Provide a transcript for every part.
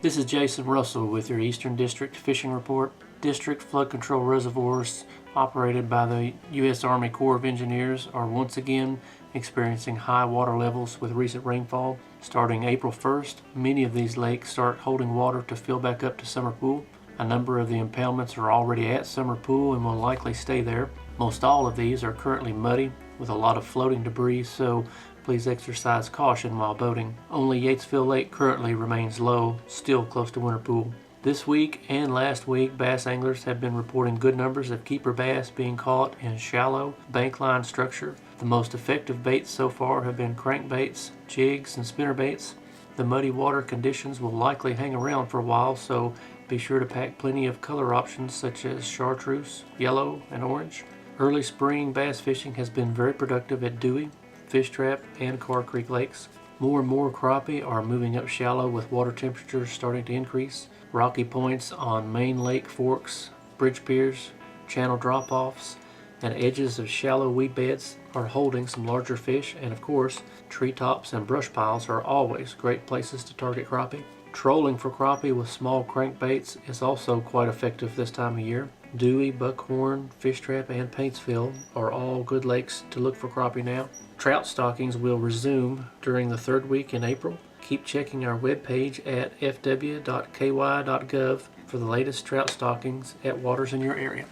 This is Jason Russell with your Eastern District Fishing Report. District flood control reservoirs operated by the U.S. Army Corps of Engineers are once again experiencing high water levels with recent rainfall. Starting April 1st, many of these lakes start holding water to fill back up to summer pool. A number of the impoundments are already at summer pool and will likely stay there. Most all of these are currently muddy with a lot of floating debris, so please exercise caution while boating. Only Yatesville Lake currently remains low, still close to winter pool. This week and last week, bass anglers have been reporting good numbers of keeper bass being caught in shallow bankline structure. The most effective baits so far have been crankbaits, jigs, and spinnerbaits. The muddy water conditions will likely hang around for a while, so be sure to pack plenty of color options such as chartreuse, yellow, and orange. Early spring bass fishing has been very productive at Dewey, Fish Trap, and Carr Creek lakes. More and more crappie are moving up shallow with water temperatures starting to increase. Rocky points on main lake forks, bridge piers, channel drop-offs, and edges of shallow weed beds are holding some larger fish, and of course, treetops and brush piles are always great places to target crappie. Trolling for crappie with small crankbaits is also quite effective this time of year. Dewey, Buckhorn, Fish Trap, and Paintsville are all good lakes to look for crappie now. Trout stockings will resume during the third week in April. Keep checking our webpage at fw.ky.gov for the latest trout stockings at waters in your area.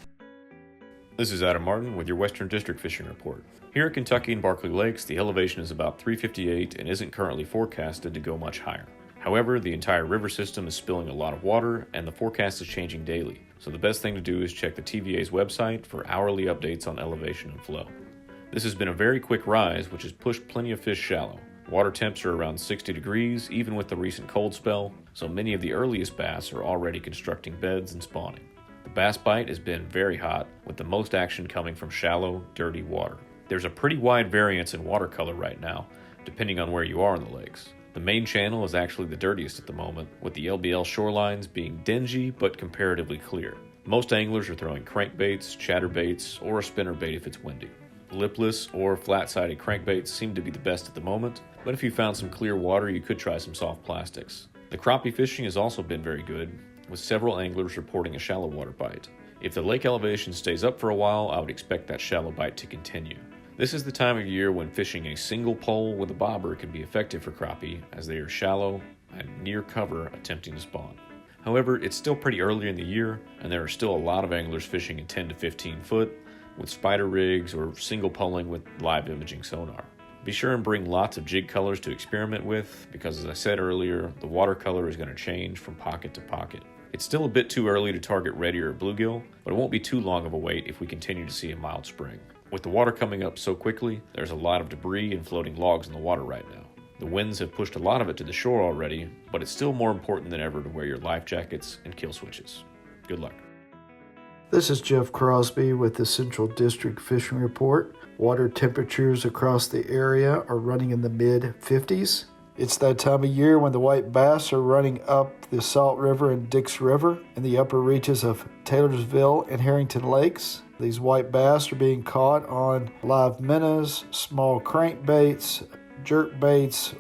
This is Adam Martin with your Western District Fishing Report. Here at Kentucky and Barkley Lakes, the elevation is about 358 and isn't currently forecasted to go much higher. However, the entire river system is spilling a lot of water and the forecast is changing daily, so the best thing to do is check the TVA's website for hourly updates on elevation and flow. This has been a very quick rise, which has pushed plenty of fish shallow. Water temps are around 60 degrees, even with the recent cold spell, so many of the earliest bass are already constructing beds and spawning. The bass bite has been very hot, with the most action coming from shallow, dirty water. There's a pretty wide variance in watercolor right now, depending on where you are in the lakes. The main channel is actually the dirtiest at the moment, with the LBL shorelines being dingy but comparatively clear. Most anglers are throwing crankbaits, chatterbaits, or a spinnerbait if it's windy. Lipless or flat-sided crankbaits seem to be the best at the moment, but if you found some clear water, you could try some soft plastics. The crappie fishing has also been very good, with several anglers reporting a shallow water bite. If the lake elevation stays up for a while, I would expect that shallow bite to continue. This is the time of year when fishing a single pole with a bobber can be effective for crappie, as they are shallow and near cover attempting to spawn. However, it's still pretty early in the year, and there are still a lot of anglers fishing in 10 to 15 foot, with spider rigs or single poling with live imaging sonar. Be sure and bring lots of jig colors to experiment with, because as I said earlier, the watercolor is going to change from pocket to pocket. It's still a bit too early to target red ear or bluegill, but it won't be too long of a wait if we continue to see a mild spring. With the water coming up so quickly, there's a lot of debris and floating logs in the water right now. The winds have pushed a lot of it to the shore already, but it's still more important than ever to wear your life jackets and kill switches. Good luck. This is Jeff Crosby with the Central District Fishing Report. Water temperatures across the area are running in the mid-50s. It's that time of year when the white bass are running up the Salt River and Dix River in the upper reaches of Taylorsville and Harrington Lakes. These white bass are being caught on live minnows, small crankbaits, jerk baits,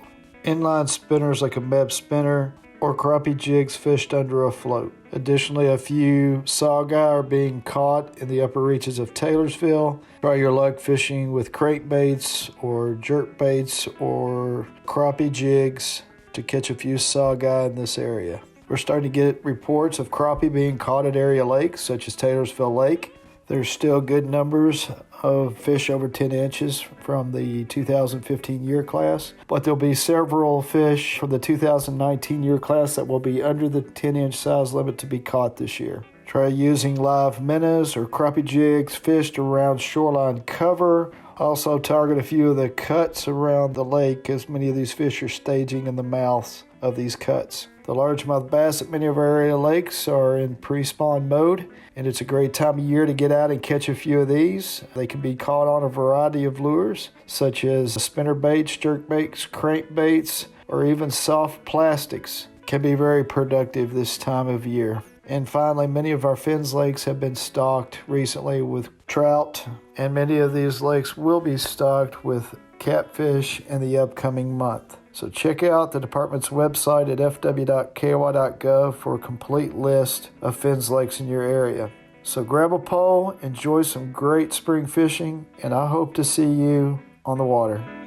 inline spinners like a Meb spinner, or crappie jigs fished under a float. Additionally, a few saugeye are being caught in the upper reaches of Taylorsville. Try your luck fishing with crankbaits or jerk baits or crappie jigs to catch a few saugeye in this area. We're starting to get reports of crappie being caught at area lakes such as Taylorsville Lake. There's still good numbers of fish over 10 inches from the 2015 year class, but there'll be several fish from the 2019 year class that will be under the 10-inch size limit to be caught this year. Try using live minnows or crappie jigs fished around shoreline cover. Also target a few of the cuts around the lake, as many of these fish are staging in the mouths of these cuts. The largemouth bass at many of our area lakes are in pre-spawn mode, and it's a great time of year to get out and catch a few of these. They can be caught on a variety of lures, such as spinner baits, jerk baits, crankbaits, or even soft plastics. Can be very productive this time of year. And finally, many of our Finns lakes have been stocked recently with trout, and many of these lakes will be stocked with catfish in the upcoming month. So check out the department's website at fw.ky.gov for a complete list of fins lakes in your area. So grab a pole, enjoy some great spring fishing, and I hope to see you on the water.